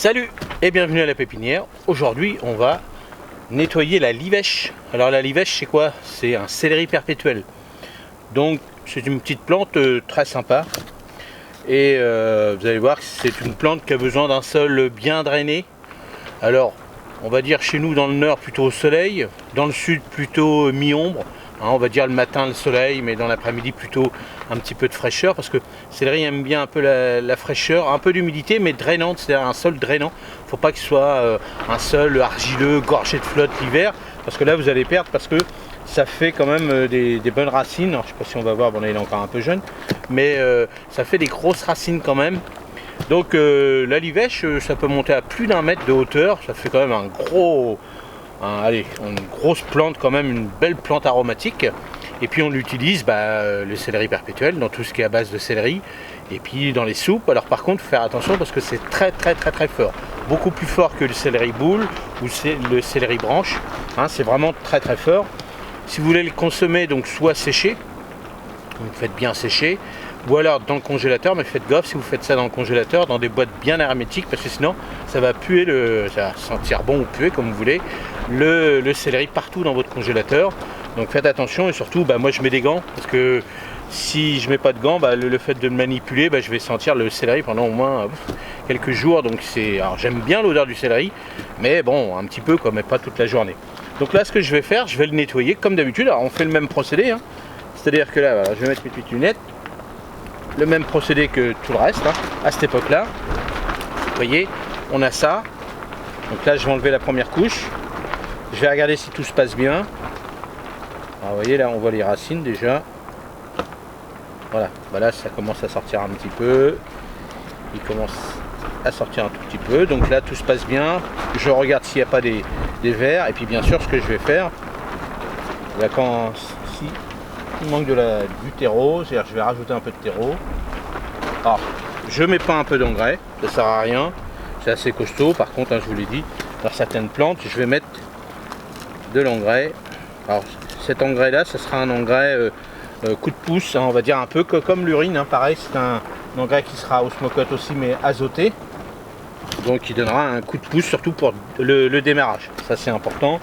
Salut et bienvenue à la pépinière. Aujourd'hui on va nettoyer la livèche. Alors la livèche c'est quoi? C'est un céleri perpétuel. Donc c'est une petite plante très sympa. Et vous allez voir que c'est une plante qui a besoin d'un sol bien drainé. Alors on va dire chez nous dans le nord plutôt au soleil, dans le sud plutôt mi-ombre. On va dire le matin le soleil, mais dans l'après-midi plutôt un petit peu de fraîcheur, parce que le céleri aime bien un peu la fraîcheur, un peu d'humidité, mais drainante, c'est-à-dire un sol drainant. Il ne faut pas qu'il soit un sol argileux, gorgé de flotte l'hiver, parce que là vous allez perdre, parce que ça fait quand même des bonnes racines. Alors, je ne sais pas si on va voir, bon là il est encore un peu jeune, mais ça fait des grosses racines quand même. Donc la livèche, ça peut monter à plus d'1 mètre de hauteur, ça fait quand même un gros... une grosse plante quand même, une belle plante aromatique. Et puis on l'utilise, le céleri perpétuel, dans tout ce qui est à base de céleri. Et puis dans les soupes. Alors par contre, faut faire attention parce que c'est très fort. Beaucoup plus fort que le céleri boule ou le céleri branche. C'est vraiment très fort. Si vous voulez le consommer, donc soit séché, vous faites bien sécher, ou alors dans le congélateur, mais faites gaffe si vous faites ça dans le congélateur, dans des boîtes bien hermétiques, parce que sinon ça va puer, ça va sentir bon ou puer comme vous voulez, le céleri partout dans votre congélateur. Donc faites attention, et surtout moi je mets des gants, parce que si je mets pas de gants, le fait de le manipuler, je vais sentir le céleri pendant au moins quelques jours. Donc alors j'aime bien l'odeur du céleri, mais bon, un petit peu quoi, mais pas toute la journée. Donc là ce que je vais faire, je vais le nettoyer comme d'habitude. Alors on fait le même procédé, c'est-à-dire que là voilà, je vais mettre mes petites lunettes. Le même procédé que tout le reste, à cette époque là. Vous voyez, on a ça. Donc là je vais enlever la première couche. Je vais regarder si tout se passe bien. Alors vous voyez là on voit les racines déjà. Voilà, là ça commence à sortir un petit peu. Il commence à sortir un tout petit peu. Donc là tout se passe bien. Je regarde s'il n'y a pas des vers. Et puis bien sûr ce que je vais faire, là, si il manque du terreau, c'est-à-dire que je vais rajouter un peu de terreau. Alors je mets pas un peu d'engrais, ça sert à rien, c'est assez costaud. Par contre je vous l'ai dit, dans certaines plantes je vais mettre de l'engrais. Alors cet engrais là, ça sera un engrais coup de pouce, on va dire un peu comme l'urine, pareil, c'est un engrais qui sera osmocote aussi, mais azoté, donc il donnera un coup de pouce, surtout pour le démarrage. Ça c'est important,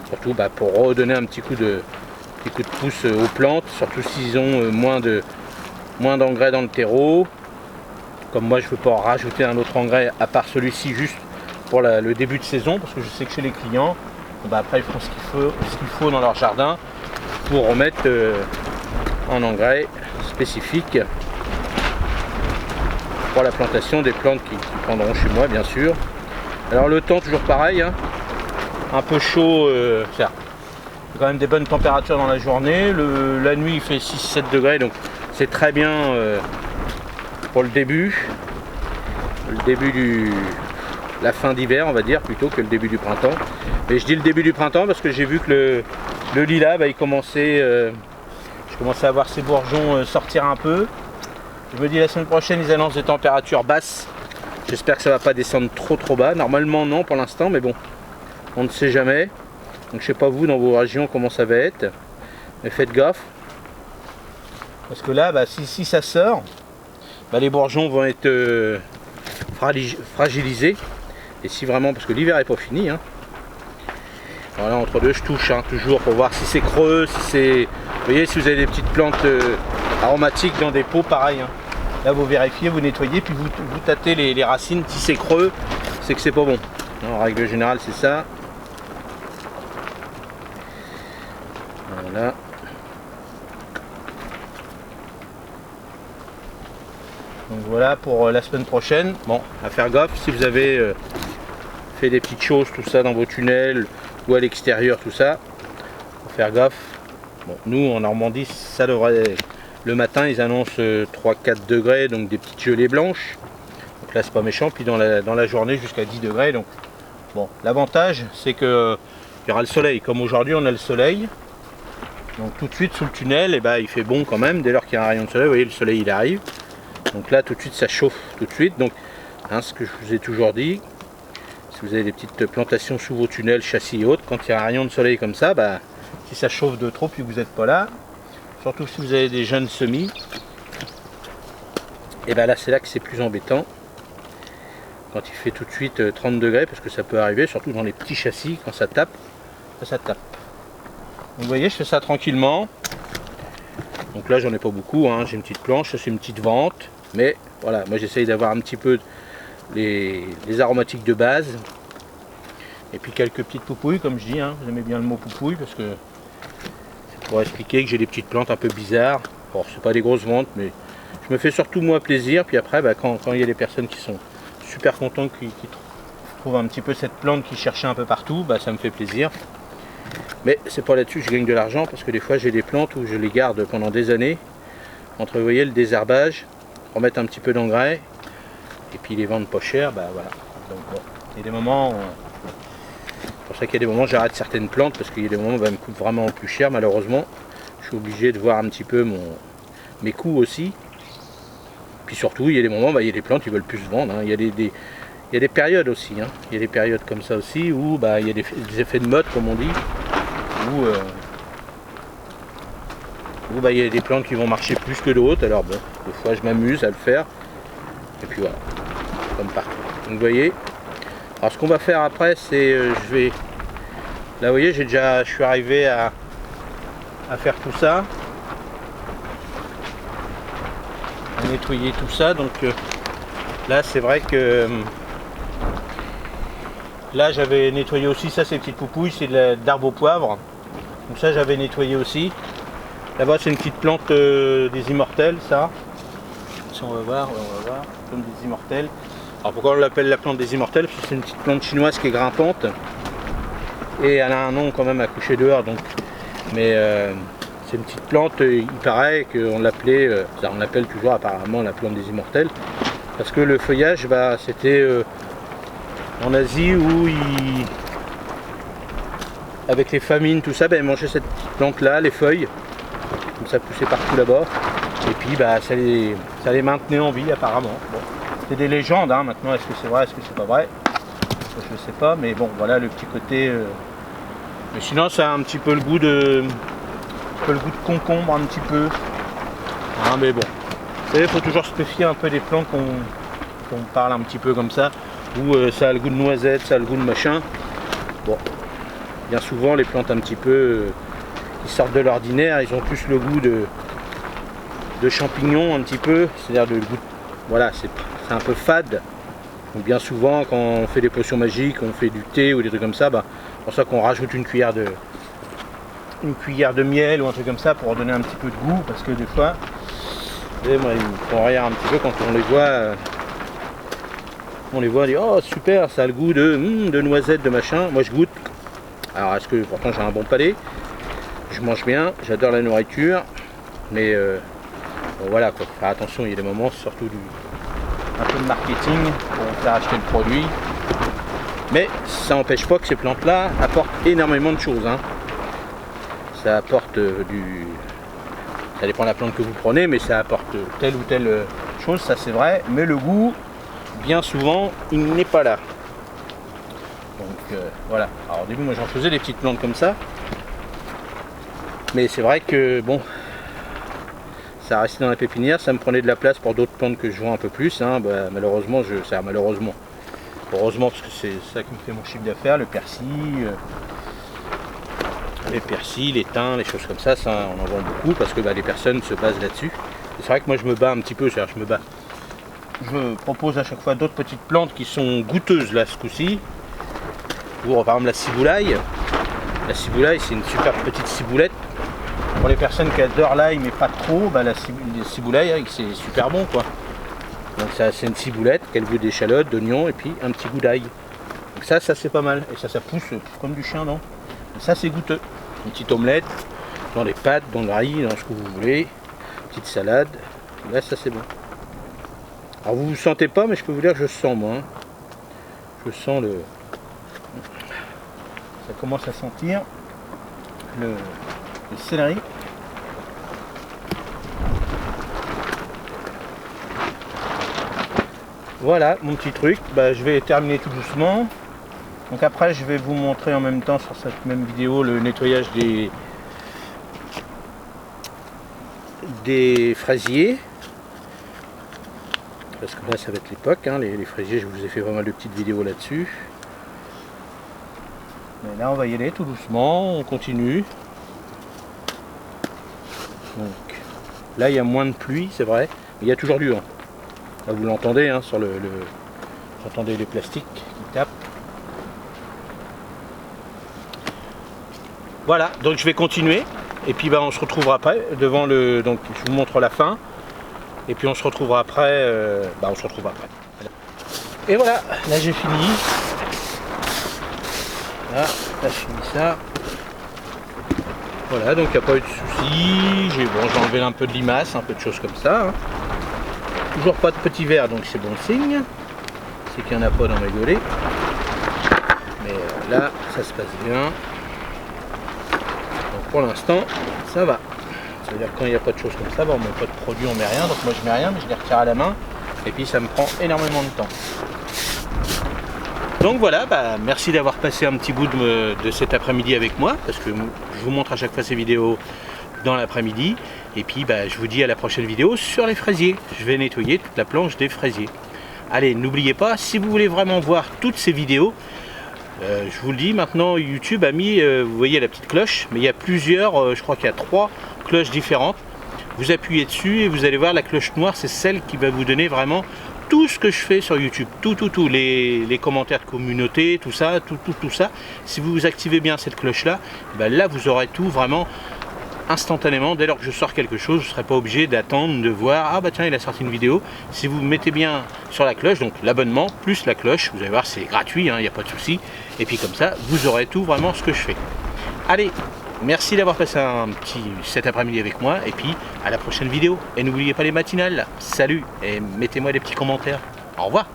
surtout pour redonner un petit coup de pouce aux plantes, surtout s'ils ont moins d'engrais dans le terreau. Comme moi je ne veux pas en rajouter un autre engrais à part celui-ci, juste pour le début de saison, parce que je sais que chez les clients, après ils font ce qu'il faut dans leur jardin pour remettre un engrais spécifique pour la plantation des plantes qui prendront chez moi bien sûr. Alors le temps toujours pareil, un peu chaud, quand même des bonnes températures dans la journée. La nuit il fait 6-7 degrés, donc c'est très bien pour le début la fin d'hiver, on va dire, plutôt que le début du printemps. Et je dis le début du printemps parce que j'ai vu que le lilas il commençait, je commençais à voir ces bourgeons sortir un peu. Je me dis la semaine prochaine ils annoncent des températures basses, j'espère que ça va pas descendre trop bas. Normalement non pour l'instant, mais bon, on ne sait jamais. Donc je sais pas vous dans vos régions comment ça va être, mais faites gaffe, parce que là si ça sort, les bourgeons vont être fragilisés. Et si vraiment, parce que l'hiver est pas fini, voilà, entre deux je touche toujours pour voir si c'est creux, si c'est, vous voyez, si vous avez des petites plantes aromatiques dans des pots, pareil, là vous vérifiez, vous nettoyez, puis vous tâtez les racines. Si c'est creux, c'est que c'est pas bon. En règle générale c'est ça. Voilà. Donc voilà pour la semaine prochaine. Bon, à faire gaffe si vous avez fait des petites choses, tout ça dans vos tunnels ou à l'extérieur, tout ça. Faut faire gaffe. Bon, nous en Normandie, ça devrait. Le matin, ils annoncent 3-4 degrés, donc des petites gelées blanches. Donc là, c'est pas méchant. Puis dans la journée, jusqu'à 10 degrés. Donc bon, l'avantage, c'est que il y aura le soleil. Comme aujourd'hui, on a le soleil. Donc tout de suite sous le tunnel, il fait bon quand même, dès lors qu'il y a un rayon de soleil, vous voyez le soleil il arrive. Donc là tout de suite ça chauffe tout de suite. Donc ce que je vous ai toujours dit, si vous avez des petites plantations sous vos tunnels, châssis et autres, quand il y a un rayon de soleil comme ça, si ça chauffe de trop puis que vous n'êtes pas là, surtout si vous avez des jeunes semis, et là c'est là que c'est plus embêtant. quand il fait tout de suite 30 degrés, parce que ça peut arriver, surtout dans les petits châssis, quand ça tape, ça tape. Donc, vous voyez, je fais ça tranquillement. Donc là, j'en ai pas beaucoup, hein. J'ai une petite planche, c'est une petite vente, mais voilà, moi j'essaye d'avoir un petit peu les aromatiques de base. Et puis quelques petites poupouilles, comme je dis, hein. Vous aimez bien le mot poupouille, parce que c'est pour expliquer que j'ai des petites plantes un peu bizarres. Bon, c'est pas des grosses ventes, mais je me fais surtout moi plaisir. Puis après, bah, quand il y a des personnes qui sont super contentes, qui trouvent un petit peu cette plante qui cherchait un peu partout, bah, ça me fait plaisir. Mais c'est pas là-dessus que je gagne de l'argent, parce que des fois j'ai des plantes où je les garde pendant des années. Entre, vous voyez, le désherbage, remettre un petit peu d'engrais, et puis les vendre pas cher, bah voilà. Donc bon, il y a des moments, c'est pour ça qu'il y a des moments où j'arrête certaines plantes, parce qu'il y a des moments où elles me coûtent vraiment plus cher, malheureusement. Je suis obligé de voir un petit peu mes coûts aussi. Puis surtout, il y a des moments, bah, il y a des plantes qui veulent plus se vendre, hein. Il y a des périodes aussi, hein. Il y a des périodes comme ça aussi, où bah, il y a des effets de mode, comme on dit, où bah, il y a des plantes qui vont marcher plus que d'autres. Alors bon, des fois je m'amuse à le faire, et puis voilà, comme partout. Donc vous voyez, alors ce qu'on va faire après, c'est je vais, là vous voyez, je suis arrivé à faire tout ça, à nettoyer tout ça. Donc là c'est vrai que là j'avais nettoyé aussi ça, ces petites poupouilles, c'est d'arbre au poivre. Donc ça j'avais nettoyé aussi. Là-bas c'est une petite plante des immortels, ça. Si on va voir, comme des immortels. Alors pourquoi on l'appelle la plante des immortels? Parce que c'est une petite plante chinoise qui est grimpante. Et elle a un nom quand même à coucher dehors. Donc. Mais c'est une petite plante, il paraît qu'on l'appelait, on l'appelle toujours apparemment la plante des immortels. Parce que le feuillage, bah, c'était en Asie où avec les famines, tout ça, bah, ils mangeaient cette petite plante là, les feuilles. Comme ça poussait partout là-bas. Et puis bah, ça les maintenait en vie apparemment. Bon, c'est des légendes, hein. Maintenant, est-ce que c'est vrai, est-ce que c'est pas vrai? Je ne sais pas, mais bon, voilà le petit côté. Mais sinon, ça a un petit peu le goût de concombre, un petit peu. Hein, mais bon, vous savez, il faut toujours se méfier un peu des plantes qu'on parle un petit peu comme ça, où ça a le goût de noisette, ça a le goût de machin. Bon, bien souvent, les plantes un petit peu qui sortent de l'ordinaire, ils ont plus le goût de champignons un petit peu, c'est-à-dire le goût, voilà, c'est un peu fade. Donc bien souvent quand on fait des potions magiques, on fait du thé ou des trucs comme ça, bah, c'est pour ça qu'on rajoute une cuillère de miel ou un truc comme ça pour donner un petit peu de goût, parce que des fois, vous savez, moi, ils me font rire un petit peu quand on les voit, on dit oh super, ça a le goût de noisette, de machin. Moi je goûte. Alors est-ce que pourtant j'ai un bon palais, je mange bien, j'adore la nourriture, mais bon, voilà quoi, faire attention, il y a des moments, surtout un peu de marketing pour vous faire acheter le produit. Mais ça n'empêche pas que ces plantes là apportent énormément de choses, hein. Ça apporte ça dépend de la plante que vous prenez, mais ça apporte telle ou telle chose, ça c'est vrai, mais le goût, bien souvent, il n'est pas là. Donc voilà, alors au début moi j'en faisais des petites plantes comme ça, mais c'est vrai que bon, ça restait dans la pépinière, ça me prenait de la place pour d'autres plantes que je vends un peu plus, hein. Bah, malheureusement, heureusement parce que c'est ça qui me fait mon chiffre d'affaires, le persil, les thym, les choses comme ça, on en vend beaucoup parce que bah, les personnes se basent là-dessus. C'est vrai que moi je me bats un petit peu, je propose à chaque fois d'autres petites plantes qui sont goûteuses là ce coup-ci. Pour par exemple la ciboulaille. La ciboulaille c'est une super petite ciboulette. Pour les personnes qui adorent l'ail mais pas trop, bah, la ciboulaille c'est super bon quoi. Donc ça c'est une ciboulette qui a le goût d'échalote, d'oignon et puis un petit goût d'ail. Donc ça c'est pas mal. Et ça pousse comme du chien, non? Et ça c'est goûteux. Une petite omelette, dans les pâtes, dans le riz, dans ce que vous voulez. Petite salade. Là ça c'est bon. Alors vous ne sentez pas, mais je peux vous dire que je sens moi. Hein. Je sens le. Ça commence à sentir le céleri. Voilà mon petit truc, bah, je vais terminer tout doucement. Donc après je vais vous montrer en même temps sur cette même vidéo le nettoyage des fraisiers. parce que là ça va être l'époque, hein, les fraisiers, je vous ai fait pas mal de petites vidéos là-dessus. Mais là on va y aller tout doucement, on continue. Donc là il y a moins de pluie, c'est vrai, mais il y a toujours du vent. Là vous l'entendez, hein, sur vous entendez les plastiques qui tapent. Voilà, donc je vais continuer, et puis on se retrouvera après, devant le... Donc je vous montre la fin, et puis on se retrouvera après, on se retrouvera après. Et voilà, là j'ai fini. Là j'ai fini ça. Voilà, donc il n'y a pas eu de soucis. J'ai enlevé un peu de limaces, un peu de choses comme ça. Hein. Toujours pas de petits verres, donc c'est bon signe. C'est qu'il n'y en a pas dans mes golets. Mais là, ça se passe bien. Donc pour l'instant, ça va. Ça veut dire que quand il n'y a pas de choses comme ça, on met pas de produit, on met rien. Donc moi je mets rien, mais je les retire à la main. Et puis ça me prend énormément de temps. Donc voilà, merci d'avoir passé un petit bout de cet après-midi avec moi, parce que je vous montre à chaque fois ces vidéos dans l'après-midi. Et puis je vous dis à la prochaine vidéo sur les fraisiers. Je vais nettoyer toute la planche des fraisiers. Allez, n'oubliez pas, si vous voulez vraiment voir toutes ces vidéos, je vous le dis, maintenant YouTube a mis, vous voyez la petite cloche, mais il y a plusieurs, je crois qu'il y a 3 cloches différentes. Vous appuyez dessus et vous allez voir la cloche noire, c'est celle qui va vous donner vraiment tout ce que je fais sur YouTube, tout, les commentaires de communauté, tout ça. Si vous activez bien cette cloche là, là vous aurez tout vraiment instantanément. Dès lors que je sors quelque chose, je ne serai pas obligé d'attendre de voir, ah tiens il a sorti une vidéo. Si vous mettez bien sur la cloche, donc l'abonnement plus la cloche, vous allez voir c'est gratuit, il n'y a pas de souci. Et puis comme ça, vous aurez tout vraiment ce que je fais. Allez, merci d'avoir passé cet après-midi avec moi, et puis à la prochaine vidéo. Et n'oubliez pas les matinales, salut, et mettez-moi des petits commentaires. Au revoir.